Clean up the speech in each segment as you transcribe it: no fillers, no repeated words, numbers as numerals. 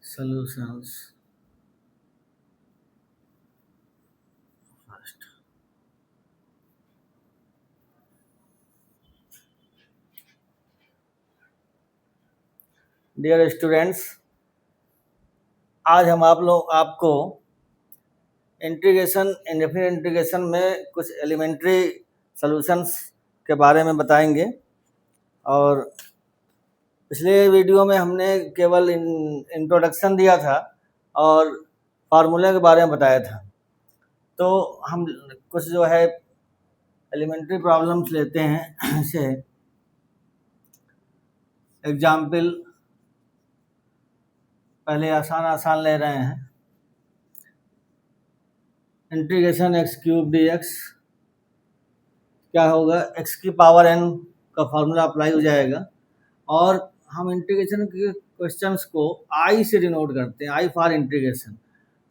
solutions first. Dear students, आज हम आपको इंटीग्रेशन इंडेफिनिट इंटीग्रेशन में कुछ एलिमेंट्री सॉल्यूशंस के बारे में बताएंगे। और पिछले वीडियो में हमने केवल इंट्रोडक्शन दिया था और फार्मूले के बारे में बताया था। तो हम कुछ जो है एलिमेंट्री प्रॉब्लम्स लेते हैं। से एग्जाम्पल पहले आसान ले रहे हैं। Integration x cube D x क्या होगा, एक्स की पावर एन का फॉर्मूला अप्लाई हो जाएगा। और हम इंटीग्रेशन के क्वेश्चंस को आई से डिनोट करते हैं, आई फॉर इंटीग्रेशन।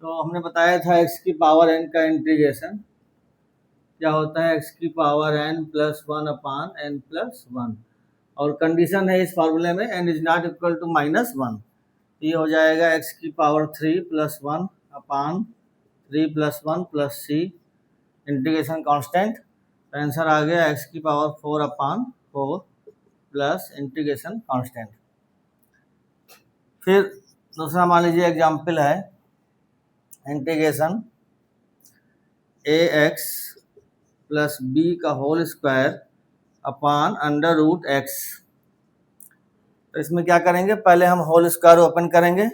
तो हमने बताया था एक्स की पावर एन का इंटीग्रेशन क्या होता है, एक्स की power N plus one upon N plus one. और कंडीशन है इस फार्मूले में N is not equal to minus one. ये हो जाएगा एक्स की power three plus one upon three plus one plus C integration constant. Answer आ गया एक्स की power four upon four plus integration constant. फिर दूसरा मान लीजिए एग्जाम्पल है integration A X plus B का whole square upon under root x. तो इसमें क्या करेंगे, पहले हम होल स्क्वायर ओपन करेंगे,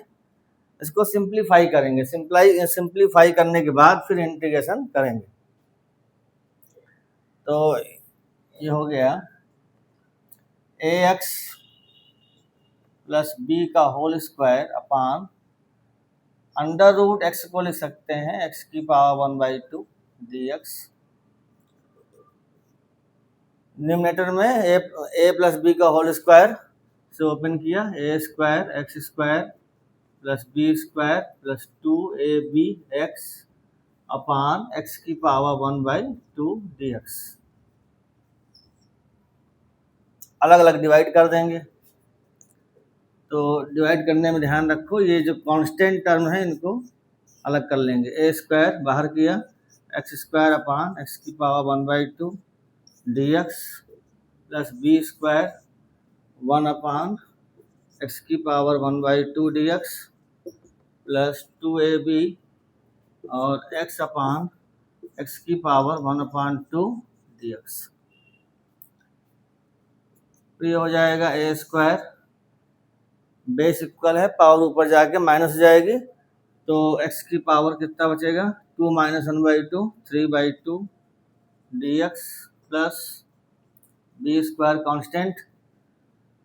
इसको सिंप्लीफाई करेंगे। सिंप्लीफाई करने के बाद फिर इंटीग्रेशन करेंगे। तो ये हो गया ए एक्स प्लस बी का whole square upon under root X को लिख सकते हैं एक्स की power one by two D X. Numerator में ए प्लस बी का होल स्क्वायर से ओपन किया, A square X square plus B square plus two A B X upon X की power one by two D x. अलग अलग divide कर देंगे। तो डिवाइड करने में ध्यान रखो, ये जो कांस्टेंट टर्म है इनको अलग कर लेंगे। ए स्क्वायर बाहर किया, एक्स स्क्वायर अपान एक्स की power one by two D x plus B square one upon X की power one by two D x plus two A B और एक्स अपान एक्स की power one upon two D X. तो ये हो जाएगा ए square, base equal है, power ऊपर जाके माइनस हो जाएगी। तो एक्स की पावर कितना बचेगा, two minus one by two three by two D x plus B square constant.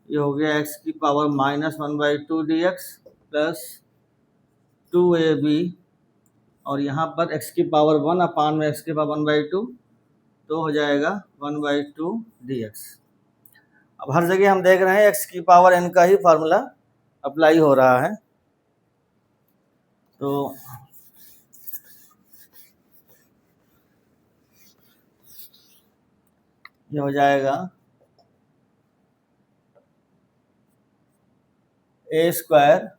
ये हो गया एक्स की power minus one by two D x plus two A B और यहाँ पर एक्स की पावर वन अपान में एक्स की पावर वन बाई टू, तो हो जाएगा one by two D x. अब हर जगह हम देख रहे हैं एक्स की पावर एन का ही फार्मूला अप्लाई हो रहा है। तो ये हो जाएगा ए स्क्वायर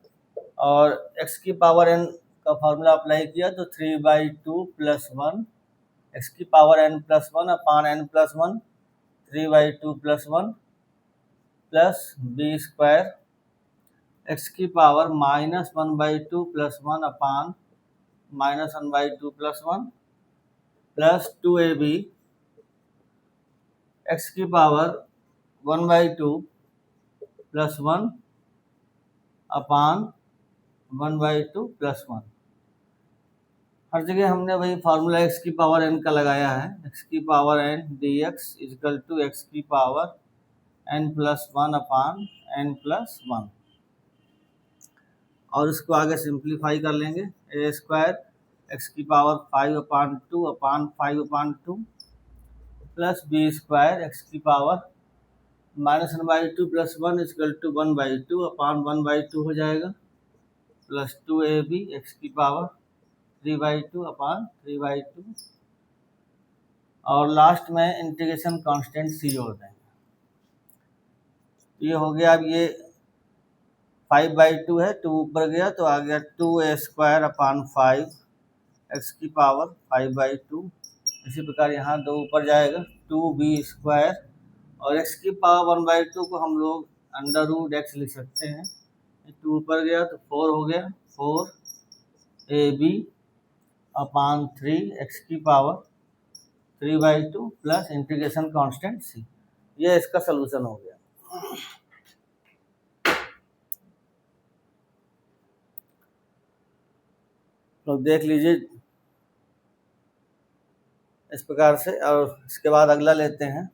और एक्स की पावर एन का फार्मूला अप्लाई किया तो three by two plus one x की power N plus one upon N plus one three by two plus one plus B square x की power minus one by two plus one upon minus one by two plus one plus two A B x की power one by two plus one upon one by two plus one. हर जगह हमने वही formula X की power N का लगाया है, X की power N D X is equal to X की power N plus one upon N plus one. और इसको आगे सिंप्लीफाई कर लेंगे, ए स्क्वायर एक्स की power five upon five upon two plus B square x की power minus one by two plus one is equal to one by two upon one by to हो जाएगा plus two A B x की power three by two upon three by two और last में integration constant c जोड़ देंगे। ये हो गया। अब ये 5/2 है, 2 ऊपर गया तो आ गया 2a² अपान 5 एक्स की पावर 5/2। इसी प्रकार यहाँ 2 ऊपर जाएगा 2b² और एक्स की पावर 1/2 को हम लोग √x लिख सकते हैं। 2 ऊपर गया तो 4 हो गया, 4ab अपान 3 एक्स की power 3/2 plus integration constant c। ये इसका सलूशन हो गया। तो देख लीजिए इस प्रकार से, और इसके बाद अगला लेते हैं।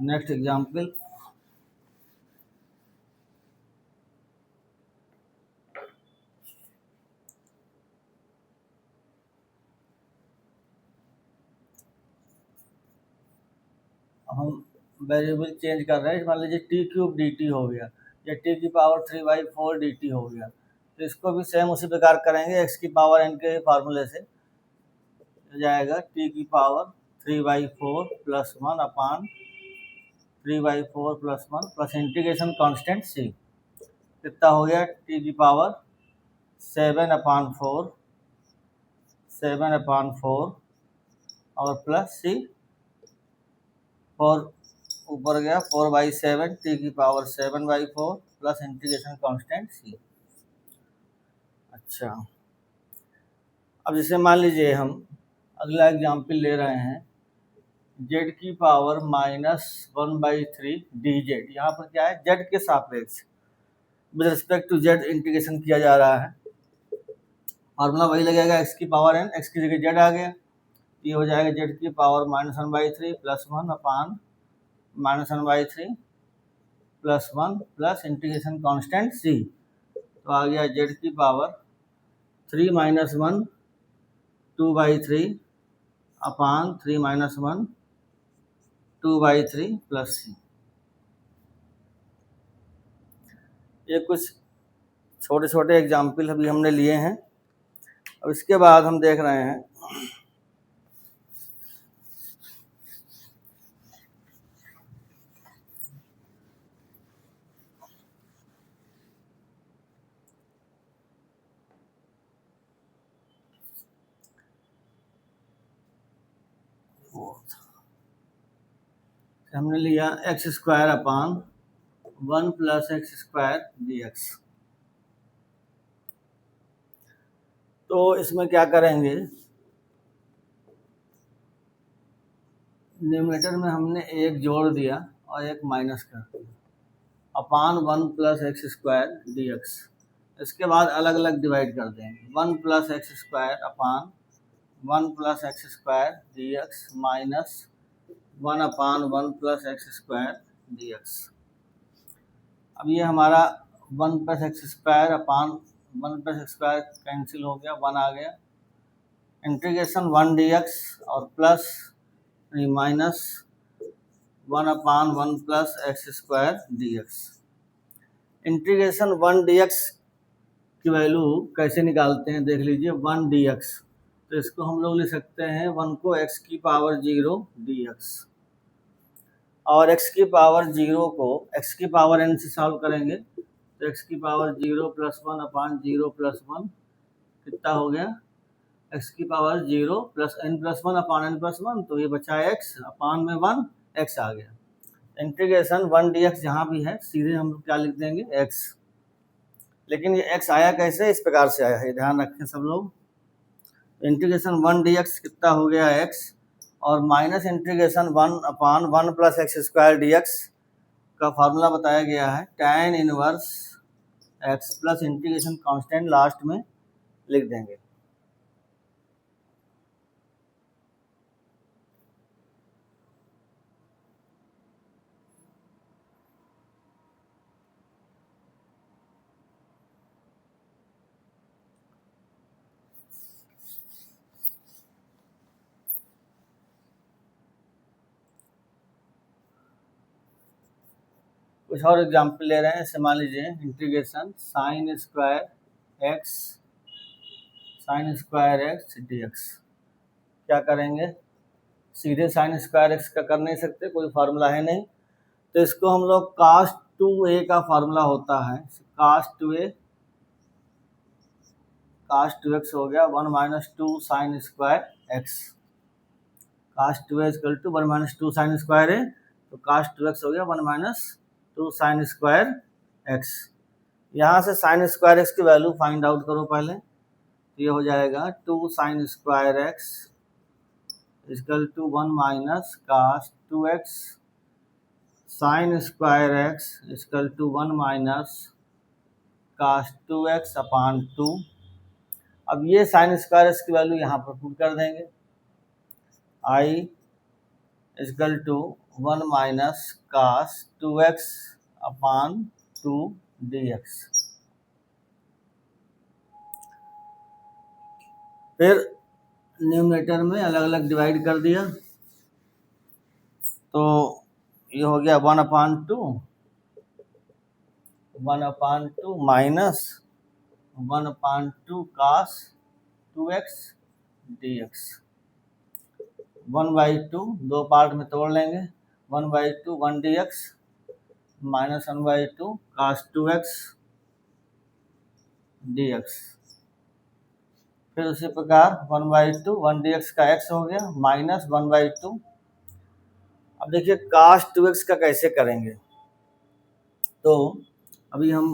नेक्स्ट एग्जाम्पल, हम वेरिएबल चेंज कर रहे हैं। मान लीजिए t³ dt हो गया या t की पावर 3/4 dt हो गया, तो इसको भी सेम उसी प्रकार करेंगे। x की पावर n के फार्मूले से जाएगा t की पावर 3/4 + 1 अपान 3/4 + 1 प्लस इंटीग्रेशन कांस्टेंट c। कितना हो गया? t की पावर 7/4 और प्लस c, 4 ऊपर गया 4/7 t की power 7/4 plus integration constant c। अच्छा, अब जैसे मान लीजिए हम अगला एग्जाम्पल ले रहे हैं, z की पावर -1/3 dz। यहाँ पर क्या है? z के सापेक्ष with respect to z integration किया जा रहा है। फॉर्मूला वही लगेगा, x की पावर n, x की जगह z आ गया, ये हो जाएगा z की पावर -1/3 + 1 अपान -1/3 + 1 प्लस इंटीग्रेशन कांस्टेंट c। तो आ गया z की पावर 3 - 1 2/3 अपान 3 - 1 2/3 प्लस c। ये कुछ छोटे छोटे एग्जाम्पल अभी हमने लिए हैं। अब इसके बाद हम देख रहे हैं हमने लिया x² अपान 1 + x² dx। तो इसमें क्या करेंगे, न्यूमरेटर में हमने एक जोड़ दिया और एक माइनस कर दिया, अपान 1 + x² dx। इसके बाद अलग अलग डिवाइड कर देंगे, 1 + x² अपान 1 + x² dx minus 1 upon 1 + x² dx। अब ये हमारा 1 + x² अपान 1 + x² कैंसिल हो गया, 1 आ गया, इंटीग्रेशन 1 dx और plus minus 1 upon 1 + x² dx। Integration 1 dx की वैल्यू कैसे निकालते हैं देख लीजिए। 1 dx, तो इसको हम लोग लिख सकते हैं 1 को x की पावर 0 dx और x की पावर 0 को x की पावर n से सॉल्व करेंगे तो x की पावर 0 + 1 अपान 0 + 1 कितना हो गया? x की पावर 0 + n + 1 अपान n + 1, तो ये बचा x अपान में 1, x आ गया। इंटीग्रेशन 1 dx जहाँ भी है सीधे हम क्या लिख देंगे? x। लेकिन ये x आया कैसे? इस प्रकार से आया है, ध्यान रखें सब लोग। इंटीग्रेशन 1 dx कितना हो गया? x और minus integration 1 upon 1 + x² dx का फार्मूला बताया गया है tan inverse x plus integration constant last में लिख देंगे। कुछ और एग्जाम्पल ले रहे हैं। जैसे मान लीजिए integration sin² x sign square x d x. क्या करेंगे, सीधे साइन स्क्वायर एक्स का कर नहीं सकते, कोई फार्मूला है नहीं, तो इसको हम लोग cos 2a का फार्मूला होता है, cos 2a cos 2x हो गया 1 minus 2 sine square x. cos 2a equal to 1 minus 2 sine square है, तो cos 2x हो गया 1 माइनस 2 साइन स्क्वायर एक्स। यहाँ से साइन स्क्वायर एक्स की वैल्यू फाइंड आउट करो पहले, तो ये हो जाएगा 2 sine square x equal to 1 minus cos 2x sine square x equal to 1 minus cos 2x upon 2। अब ये साइन स्क्वायर एक्स की वैल्यू यहाँ पर पुट कर देंगे, i equal to 1 minus cos 2x upon 2 dx। फिर न्यूमरेटर में अलग अलग डिवाइड कर दिया, तो ये हो गया 1 अपान 2 माइनस 1 अपान 2 cos 2x dx। 1/2 दो पार्ट में तोड़ लेंगे, 1/2 1 dx minus 1/2 cos 2x dx। फिर उसी प्रकार 1/2 1 dx का x हो गया माइनस 1/2। अब देखिए cos 2x का कैसे करेंगे, तो अभी हम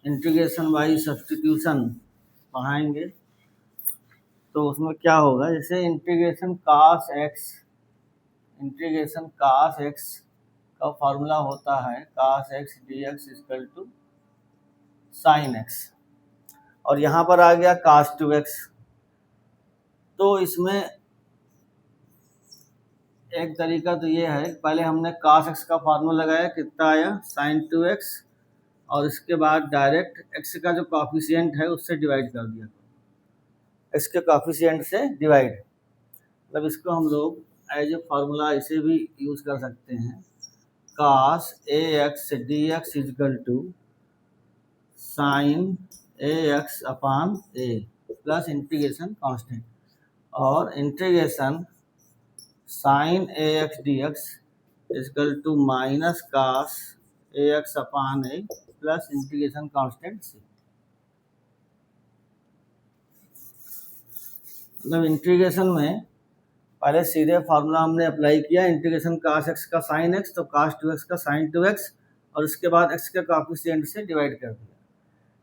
इंटीग्रेशन बाई सब्स्टिट्यूशन पढ़ाएंगे, तो उसमें क्या होगा, जैसे इंटीग्रेशन cos x का फॉर्मूला होता है cos x dx equal to sin x, और यहाँ पर आ गया cos 2x। तो इसमें एक तरीका तो ये है, पहले हमने cos x का फार्मूला लगाया, कितना आया sin 2x, और इसके बाद डायरेक्ट x का जो कॉफिशिएंट है उससे डिवाइड कर दिया, x के कॉफिशिएंट से डिवाइड। मतलब इसको हम लोग एज ए फार्मूला इसे भी यूज कर सकते हैं, cos ax dx equal to sine ax upon a plus integration constant, और integration sine ax dx equal to minus cos ax upon a plus integration constant c। मतलब integration में पहले सीधे फार्मूला हमने अप्लाई किया, इंटीग्रेशन cos x का sin x, तो cos 2x का sin 2x, और उसके बाद x के कॉफिशिएंट से डिवाइड कर दिया।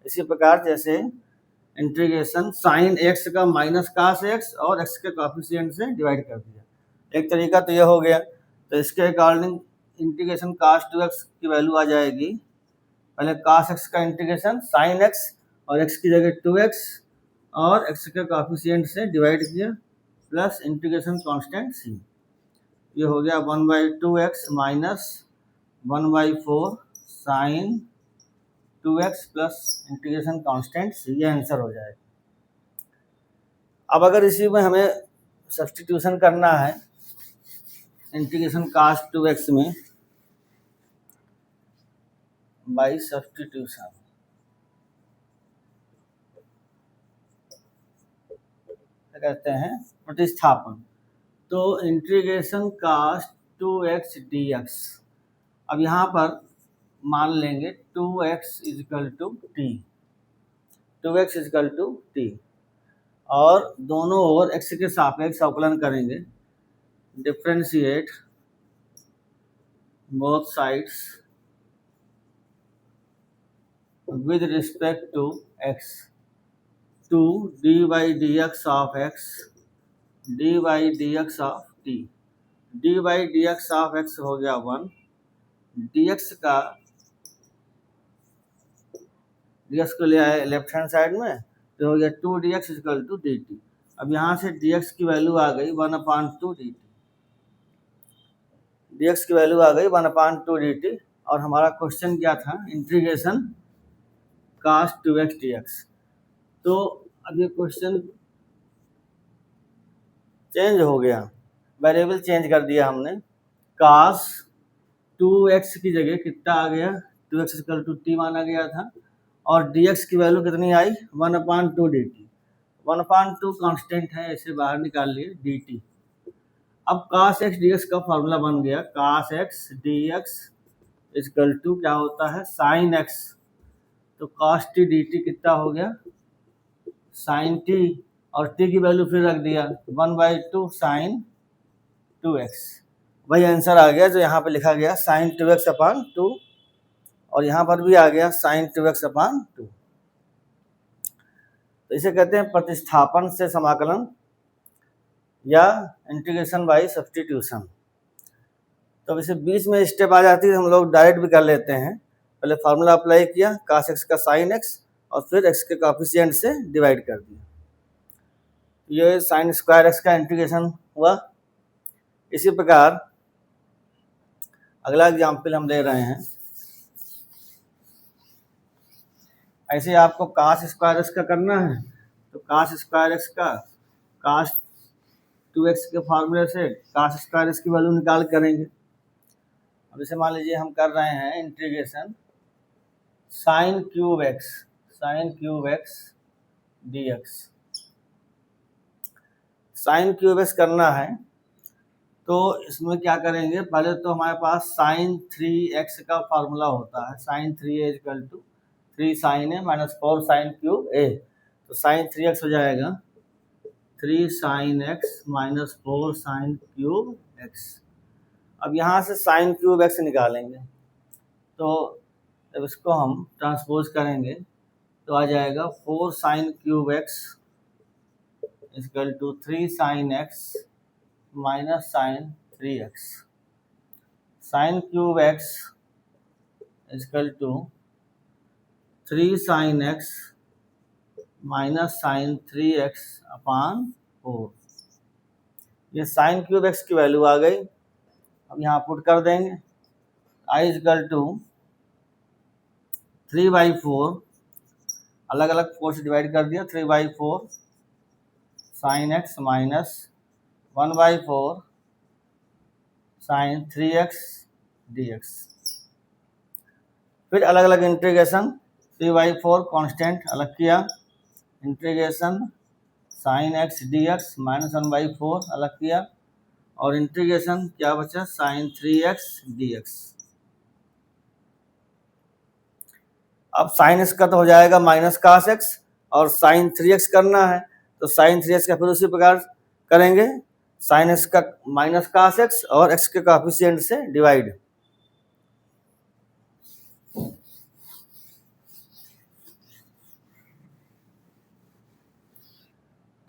इसी प्रकार जैसे इंटीग्रेशन sin x का माइनस cos x और x के कॉफिशिएंट से डिवाइड कर दिया, एक तरीका तो यह हो गया। तो इसके अकॉर्डिंग इंटीग्रेशन cos 2x की वैल्यू आ जाएगी, पहले cos x का इंटीग्रेशन sin x और x की जगह 2x और x के कॉफिशिएंट से डिवाइड किया प्लस इंटीग्रेशन कांस्टेंट c। ये हो गया 1/2x minus 1/4 sine 2x plus integration constant c, ये आंसर हो जाएगा। अब अगर इसी में हमें सब्स्टिट्यूशन करना है इंटीग्रेशन cos 2x में बाई सब्स्टिट्यूशन, क्या कहते हैं, प्रतिस्थापन, तो इंटीग्रेशन cos 2x dx। अब यहाँ पर मान लेंगे 2x equal to t, 2x equal to t, और दोनों ओर x के सापेक्ष अवकलन करेंगे, differentiate both sides with respect to x, to dy dx of x dy dx of t। dy dx of x हो गया 1, dx का dx को ले आए लेफ्ट हैंड साइड में, तो हो गया 2 dx इक्वल टू dt। अब यहाँ से dx की वैल्यू आ गई 1/2 dt, dx की वैल्यू आ गई 1/2 dt, और हमारा क्वेश्चन क्या था, इंटीग्रेशन cos 2x dx। तो अब ये क्वेश्चन चेंज हो गया, वेरिएबल चेंज कर दिया हमने, cos 2x की जगह कितना आ गया, 2x इक्वल टू टी माना गया था, और dx की वैल्यू कितनी आई 1/2 dt। 1/2 कांस्टेंट है, इसे बाहर निकाल लिए डी टी। अब cos x dx का फॉर्मूला बन गया cos x dx equal to क्या होता है sin x, तो cos t dt कितना हो गया sin t, और t की वैल्यू फिर रख दिया 1/2 sin 2x। वही आंसर आ गया जो यहाँ पे लिखा गया sin 2x अपॉन 2, और यहाँ पर भी आ गया sin 2x अपॉन 2। तो इसे कहते हैं प्रतिस्थापन से समाकलन या इंटीग्रेशन बाय सब्स्टिट्यूशन। तो इसे बीच में स्टेप आ जाती है, हम लोग डायरेक्ट भी कर लेते हैं। पहले फार्मूला अप्लाई किया cos x का sin x, और फिर x के कोएफिशिएंट से डिवाइड कर दिया, ये sin स्क्वायर x का इंटीग्रेशन हुआ। इसी प्रकार अगला एग्जाम्पल हम ले रहे हैं। ऐसे आपको cos स्क्वायर x का करना है, तो cos स्क्वायर x का cos 2x के फार्मूले से cos स्क्वायर x की वैल्यू निकाल करेंगे। अब इसे मान लीजिए हम कर रहे हैं integration sin cube x dx। sin cube x करना है तो इसमें क्या करेंगे, पहले तो हमारे पास sin 3x का फार्मूला होता है, sin 3a equal to 3 sin a minus 4 sin cube a, तो sin 3x हो जाएगा 3 sin x minus 4 sin cube x। अब यहाँ से sin क्यूब x निकालेंगे, तो जब इसको हम ट्रांसपोज करेंगे तो आ जाएगा 4 sin cube x equal to 3 sin x minus sin 3x। sin cube x equal to 3 sin x minus sin 3x upon 4। ये sin क्यूब x की वैल्यू आ गई। अब यहाँ पुट कर देंगे i इक्वल टू 3/4, अलग अलग 4 से डिवाइड कर दिया, 3/4 sin x minus 1/4 sin 3x dx। फिर अलग अलग इंटीग्रेशन 3/4 कांस्टेंट अलग किया, integration sin x dx minus 1/4 अलग किया, और इंटीग्रेशन क्या बचा sin 3x dx। अब sin x का तो हो जाएगा माइनस cos x, और sin 3x करना है तो sin 3x का फिर उसी प्रकार करेंगे, sin x का माइनस cos x और x के कोएफिशिएंट से डिवाइड।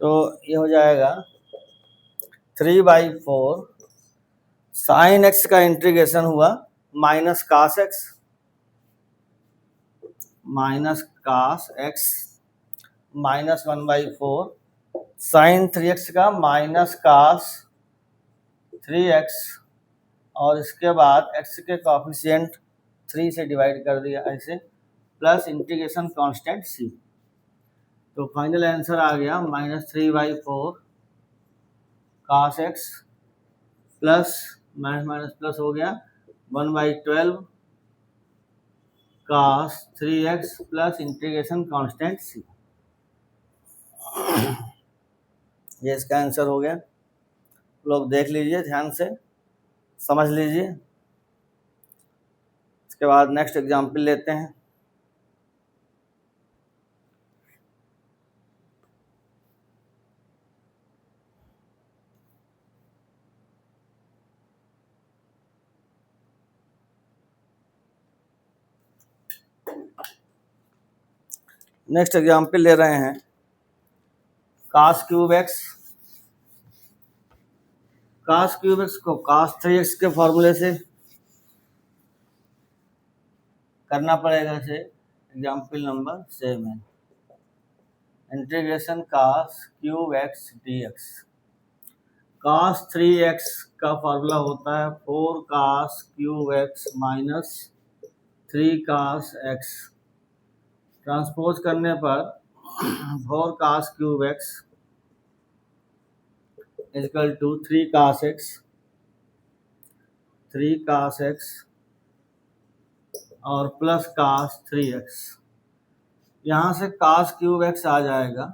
तो ये हो जाएगा 3/4 sin x का इंटीग्रेशन हुआ minus cos x minus 1/4 sin 3x का माइनस cos 3x, और इसके बाद x के कोएफिशिएंट 3 से डिवाइड कर दिया ऐसे, प्लस इंटीग्रेशन कांस्टेंट c। तो फाइनल आंसर आ गया minus 3/4 cos x plus minus minus plus हो गया 1/12 cos 3x plus integration constant c। ये इसका आंसर हो गया। लोग देख लीजिए, ध्यान से समझ लीजिए। इसके बाद नेक्स्ट एग्जाम्पल लेते हैं। नेक्स्ट एग्जाम्पल ले रहे हैं cos cube x। cos cube x को cos 3x के फॉर्मूले से करना पड़ेगा। इसे example number 7, integration cos cube x dx। cos 3x का फॉर्मूला होता है 4 cos cube x minus 3 cos x। Transpose करने पर 4 cos cube x equal to 3 cos x और प्लस cos 3x। यहाँ से cos क्यूब x आ जाएगा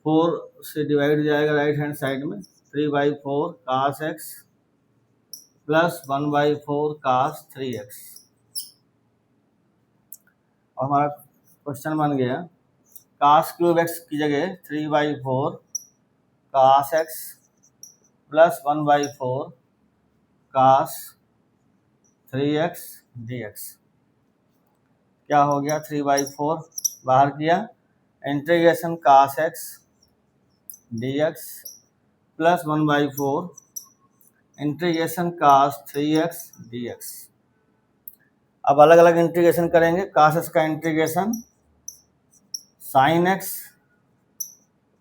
4 से डिवाइड हो जाएगा राइट हैंड साइड में, 3/4 cos x plus 1/4 cos 3x। और हमारा क्वेश्चन बन गया cos क्यूब x की जगह 3/4 cos x plus 1/4 cos 3x dx। क्या हो गया, 3/4 बाहर किया, integration cos x dx plus 1/4 integration cos 3x dx। अब अलग अलग इंटीग्रेशन करेंगे। cos x का इंटीग्रेशन sin x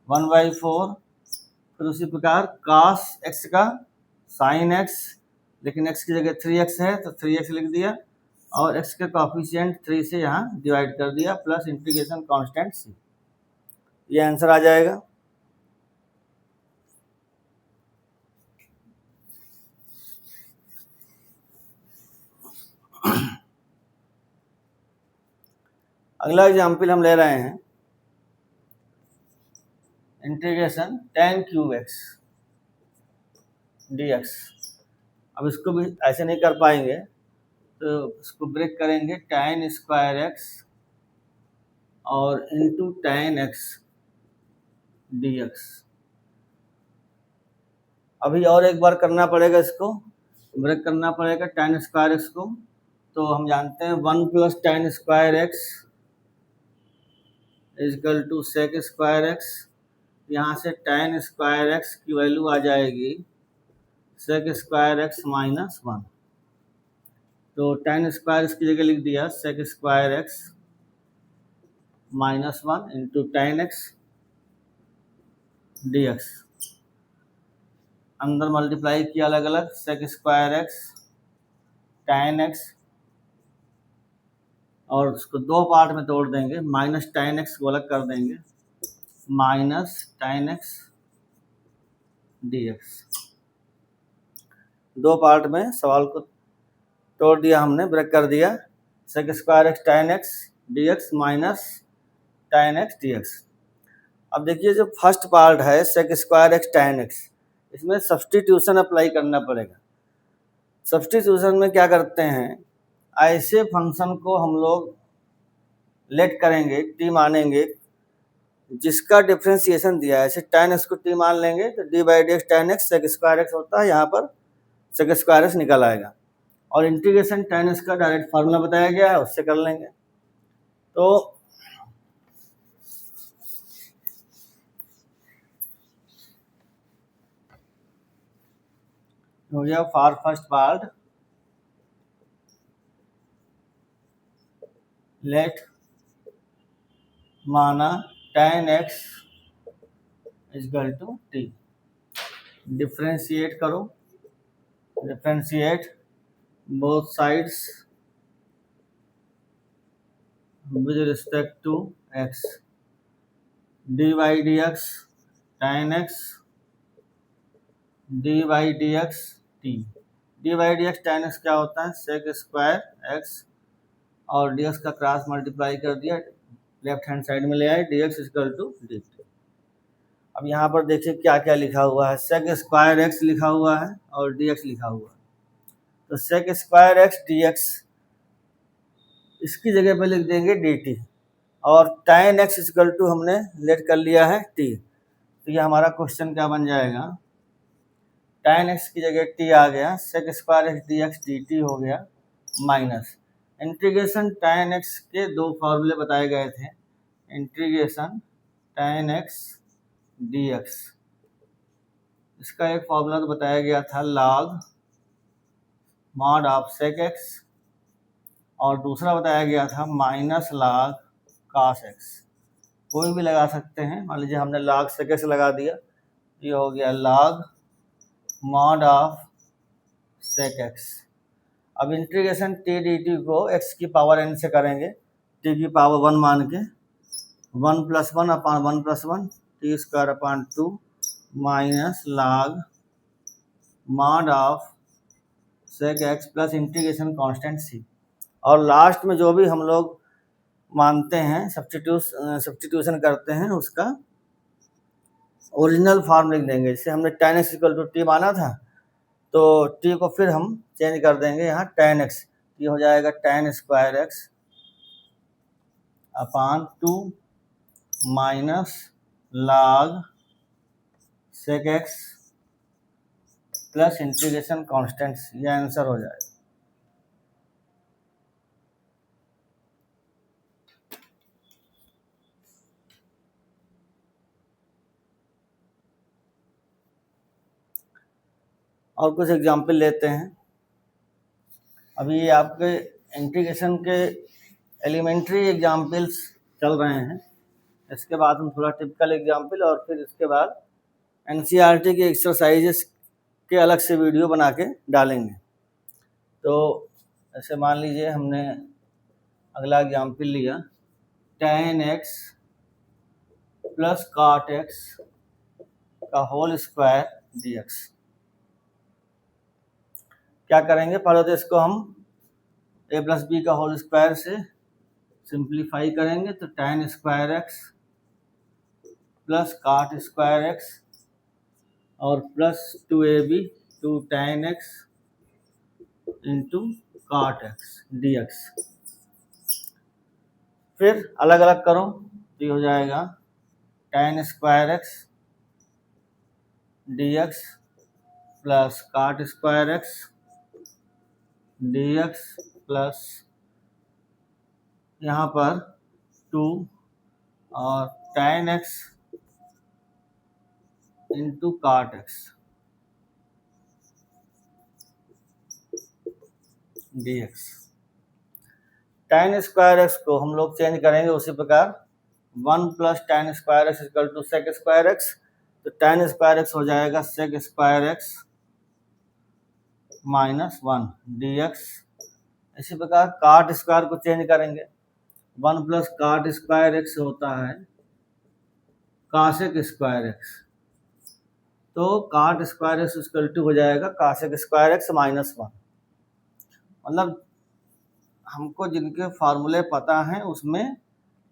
1/4, फिर उसी प्रकार cos x का sin x, लेकिन x की जगह 3x है तो 3x लिख दिया, और x के कॉफिशिएंट 3 से यहाँ डिवाइड कर दिया, प्लस इंटीग्रेशन कांस्टेंट c। ये आंसर आ जाएगा। अगला एग्जाम्पल हम ले रहे हैं integration tan cube x dx। अब इसको भी ऐसे नहीं कर पाएंगे तो इसको ब्रेक करेंगे, tan स्क्वायर x और इंटू tan x dx। अभी और एक बार करना पड़ेगा, इसको ब्रेक करना पड़ेगा tan स्क्वायर x को। तो हम जानते हैं 1 plus tan square x equal to sec square x। यहाँ से tan स्क्वायर x की वैल्यू आ जाएगी सेक स्क्वायर x माइनस 1। तो tan स्क्वायर x की जगह लिख दिया sec square x minus 1 into tan x dx। अंदर मल्टीप्लाई किया अलग अलग, sec square x tan x, और उसको दो पार्ट में तोड़ देंगे, माइनस tan x को अलग कर देंगे, माइनस tan x dx। दो पार्ट में सवाल को तोड़ दिया हमने, ब्रेक कर दिया, sec square x tan x dx minus tan x dx। अब देखिए जो फर्स्ट पार्ट है sec square x tan x, इसमें सब्स्टिट्यूशन अप्लाई करना पड़ेगा। सब्स्टिट्यूशन में क्या करते हैं, ऐसे फंक्शन को हम लोग लेट करेंगे, टी मानेंगे, जिसका डिफ्रेंसिएशन दिया है। ऐसे tan x को टी मान लेंगे तो d/dx tan x sec square x होता है, यहाँ पर सेक स्क्वायर x निकल आएगा। और इंटीग्रेशन tan x का डायरेक्ट फार्मूला बताया गया है, उससे कर लेंगे। तो हो गया फॉर फर्स्ट पार्ट, लेट माना tan x equal to t, differentiate करो, differentiate both sides with respect to x, dy/dx tan x dy/dx t। dy/dx tan x क्या होता है, सेक स्क्वायर x, और dx का क्रॉस मल्टीप्लाई कर दिया, left hand side में ले आए, dx इक्वल टू dt। अब यहाँ पर देखिए क्या क्या लिखा हुआ है, सेक स्क्वायर x लिखा हुआ है और dx लिखा हुआ है। तो सेक स्क्वायर x dx इसकी जगह पे लिख देंगे dt, और tan x इक्वल टू हमने लेट कर लिया है t। तो ये हमारा क्वेश्चन क्या बन जाएगा, tan x की जगह t आ गया, sec square x dx dt हो गया, माइनस इंटीग्रेशन tan x के दो फॉर्मूले बताए गए थे, इंटीग्रेशन tan x dx, इसका एक फॉर्मूला तो बताया गया था log mod of sec x, और दूसरा बताया गया था माइनस log cos x। कोई भी लगा सकते हैं, मान लीजिए हमने log sec x लगा दिया, ये हो गया log mod of sec x। अब इंटीग्रेशन t dt को x की पावर n से करेंगे, t की पावर 1 मान के, 1 + 1 upon 1 + 1 t square upon 2 minus log mod of sec x plus integration constant c। और लास्ट में जो भी हम लोग मानते हैं सब्स्टिट्यूशन करते हैं, उसका ओरिजिनल फॉर्म लिख देंगे। जैसे हमने tan x equal to t माना था, तो टी को फिर हम चेंज कर देंगे यहाँ tan x, ये हो जाएगा tan स्क्वायर एक्स अपान 2 minus log sec x plus integration constants, ये आंसर हो जाएगा। और कुछ एग्जाम्पल लेते हैं। अभी आपके इंटीग्रेशन के एलिमेंट्री एग्जाम्पल्स चल रहे हैं, इसके बाद हम थोड़ा टिपिकल एग्जाम्पल और फिर इसके बाद एनसीईआरटी की एक्सरसाइजेस के अलग से वीडियो बना के डालेंगे। तो ऐसे मान लीजिए हमने अगला एग्जाम्पल लिया tan x प्लस cot x का होल स्क्वायर dx। क्या करेंगे, पहले तो इसको हम a प्लस बी का होल स्क्वायर से सिंप्लीफाई करेंगे, तो tan square x plus cot square x और plus 2ab 2 tan x into cot x dx। फिर अलग अलग करो तो ये हो जाएगा tan square x dx plus cot square x dx plus यहाँ पर 2 और tan x into cot x dx। tan square x को हम लोग चेंज करेंगे उसी प्रकार, 1 plus tan square x equal to sec square x, तो tan स्क्वायर एक्स हो जाएगा sec square x minus 1 dx। इसी प्रकार cot स्क्वायर को चेंज करेंगे, 1 प्लस cot स्क्वायर एक्स होता है कासेक स्क्वायर एक्स, तो cot square x equal to हो जाएगा कासेक स्क्वायर एक्स माइनस 1। मतलब हमको जिनके फार्मूले पता हैं उसमें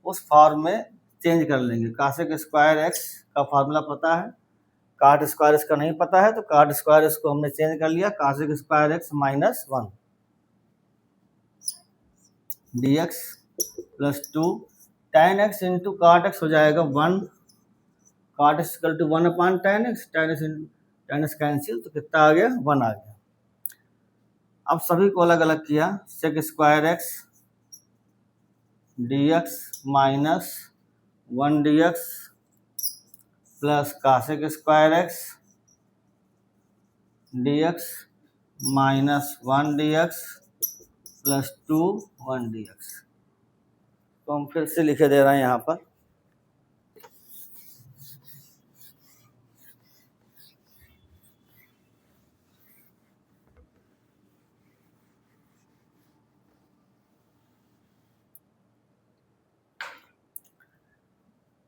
उस फॉर्म में चेंज कर लेंगे। कासेक स्क्वायर एक्स का फार्मूला पता है, cot स्क्वायर एक्स का नहीं पता है, तो cot स्क्वायर एक्स को हमने चेंज कर लिया cosec square x minus 1 dx plus 2 tan x into cot x हो जाएगा 1, cot x equal to 1 upon tan x, tan x cancel, तो कितना आ गया 1 आ गया। अब सभी को अलग अलग किया, sec square x dx minus 1 dx plus cosec square x dx minus 1 dx plus 2 1 dx। तो हम फिर से लिखे दे रहे हैं यहाँ पर,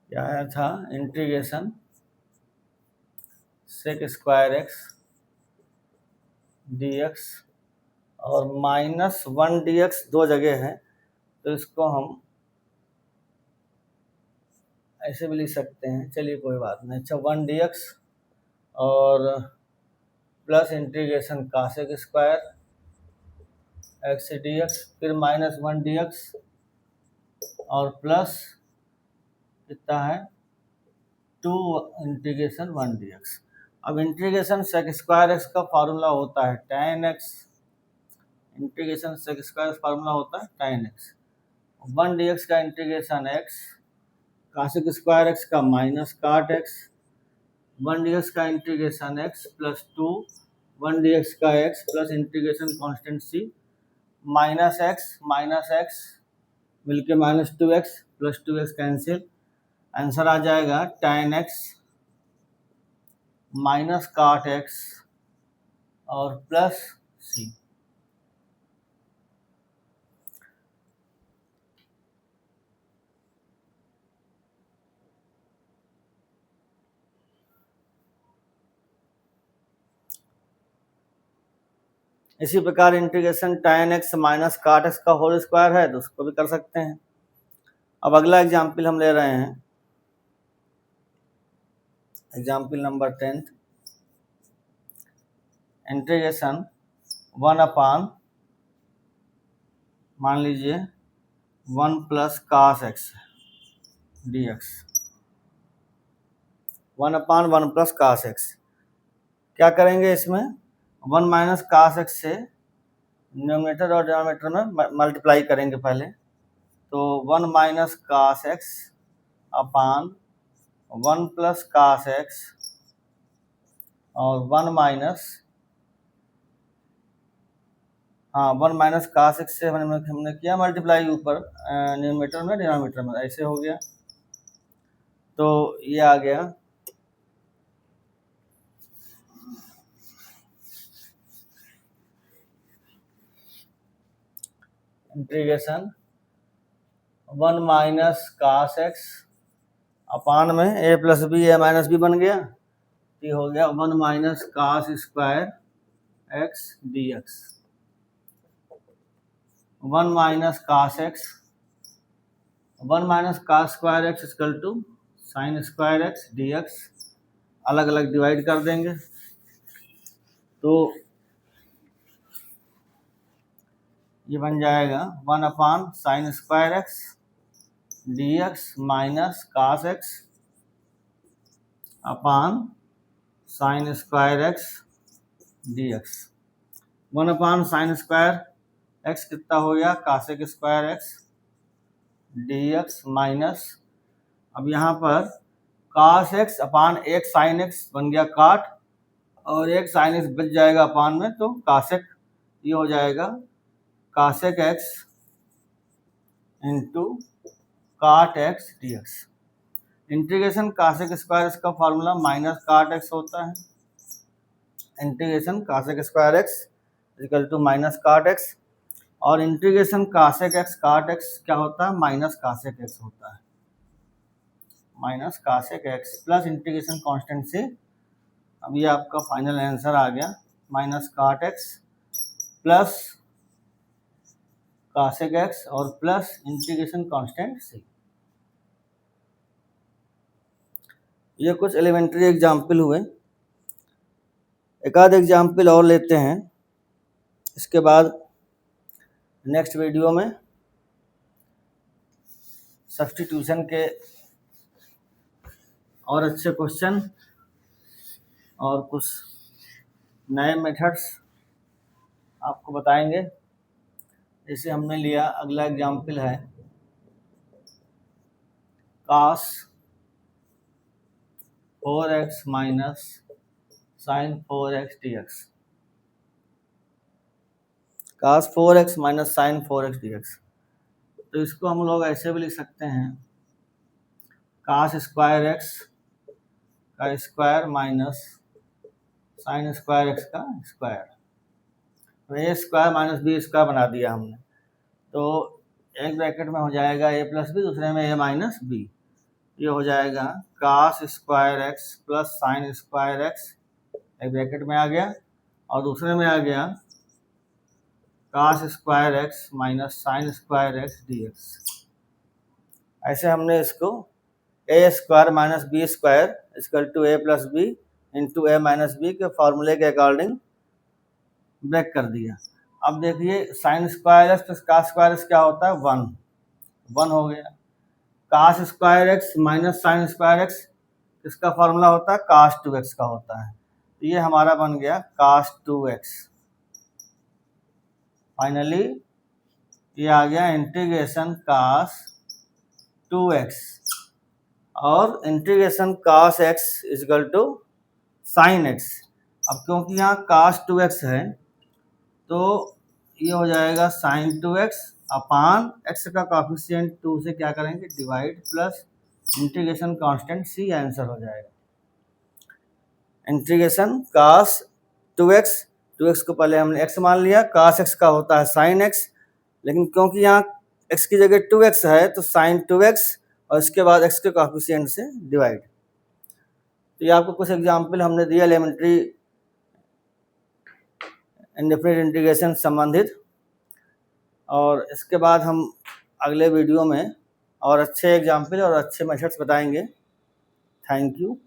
क्या आया था, integration sec square x dx और माइनस 1 dx दो जगह है, तो इसको हम ऐसे भी लिख सकते हैं, चलिए कोई बात नहीं। अच्छा 1 dx और plus integration cosec square x dx, फिर माइनस 1 dx और प्लस कितना है 2 इंटीग्रेशन 1 dx। अब इंटीग्रेशन सेक स्क्वायर एक्स का फार्मूला होता है tan x, integration sec square formula होता है tan x, 1 dx का integration x, cosec square x का माइनस cot x, 1 dx का इंटीग्रेशन x प्लस 2 1 dx का x plus integration constant c minus x मिलके minus 2x plus 2x cancel, answer आ जाएगा tan x minus cot x और plus c। इसी प्रकार integration tan x minus cot x का whole square है, तो उसको भी कर सकते हैं। अब अगला एग्जाम्पल हम ले रहे हैं, एग्जाम्पल नंबर 10, इंटीग्रेशन 1 अपान, मान लीजिए 1 plus cos x d x, 1 upon 1 plus cos x. क्या करेंगे इसमें, 1 माइनस कास एक्स से न्यूमरेटर और डिनोमिनेटर में मल्टीप्लाई करेंगे पहले। तो 1 minus cos x upon 1 plus cos x और 1 माइनस 1 माइनस कास एक्स से हमने किया मल्टीप्लाई ऊपर न्यूमरेटर में डिनोमिनेटर में, ऐसे हो गया। तो ये आ गया integration 1 minus cos x upon में ए plus b a minus b बन गया, ये हो गया 1 minus cos square x d x. 1 minus cos x, 1 minus cos square x equal to sine square x d x, अलग अलग डिवाइड कर देंगे। तो ये बन जाएगा 1 upon sine square x d x minus cos x upon sine square x d x. 1 upon sine square x कितना हो गया, cosec square x d x minus, अब यहाँ पर कास एक्स अपान एक साइन एक्स बन गया काट, और एक साइन एक्स बच जाएगा अपान में, तो कासेक ये हो जाएगा cosec x into cot x d x. Integration cosec square x का फॉर्मूला माइनस काट एक्स होता है, integration cosec square x equal to minus cot x, और integration cosec x cot x क्या होता है, माइनस कासेक एक्स होता है, minus cosec x plus integration constant से। अब ये आपका फाइनल आंसर आ गया, minus cot x plus कासेक x और प्लस इंटीग्रेशन कांस्टेंट से। ये कुछ एलिमेंट्री एग्जाम्पल हुए, एक आध एग्जाम्पल और लेते हैं, इसके बाद नेक्स्ट वीडियो में सब्स्टिट्यूशन के और अच्छे क्वेश्चन और कुछ नए मेथड्स आपको बताएंगे। जैसे हमने लिया, अगला एग्जाम्पल है cos 4x minus sine 4x dx, cos 4x minus sine 4x dx। तो इसको हम लोग ऐसे भी लिख सकते हैं, कास स्क्वायर एक्स का square minus sine square x का स्क्वायर, तो ए स्क्वायर माइनस बी स्क्वायर बना दिया हमने। तो एक ब्रैकेट में हो जाएगा ए प्लस बी, दूसरे में ए माइनस बी, ये हो जाएगा cos square x plus sine square x, एक ब्रैकेट में आ गया, और दूसरे में आ गया cos square x minus sine square x d x. ऐसे हमने इसको a square minus b square equal to a plus b into a minus b के फॉर्मूले के अकॉर्डिंग ब्रेक कर दिया। अब देखिए sine square x plus cos square x क्या होता है, 1 हो गया। Cos square x minus sine square x इसका फॉर्मूला होता है कास 2x का होता है, तो ये हमारा बन गया कास 2x। फाइनली ये आ गया इंटीग्रेशन कास 2x और integration cos x equal to sine x। अब क्योंकि यहाँ कास 2x है तो ये हो जाएगा साइन 2x अपान x का कॉफिशिएंट 2 से क्या करेंगे divide, plus integration constant c, answer हो जाएगा इंटीग्रेशन कास 2x को पहले हमने x मान लिया, कास x का होता है साइन x, लेकिन क्योंकि यहाँ x की जगह 2x है तो साइन 2x और इसके बाद x के कॉफिशिएंट से डिवाइड। तो ये आपको कुछ एग्जाम्पल हमने दिया एलिमेंट्री इंडेफिनिट इंटीग्रेशन संबंधित, और इसके बाद हम अगले वीडियो में और अच्छे एग्जाम्पल और अच्छे मेथड्स बताएंगे। Thank you.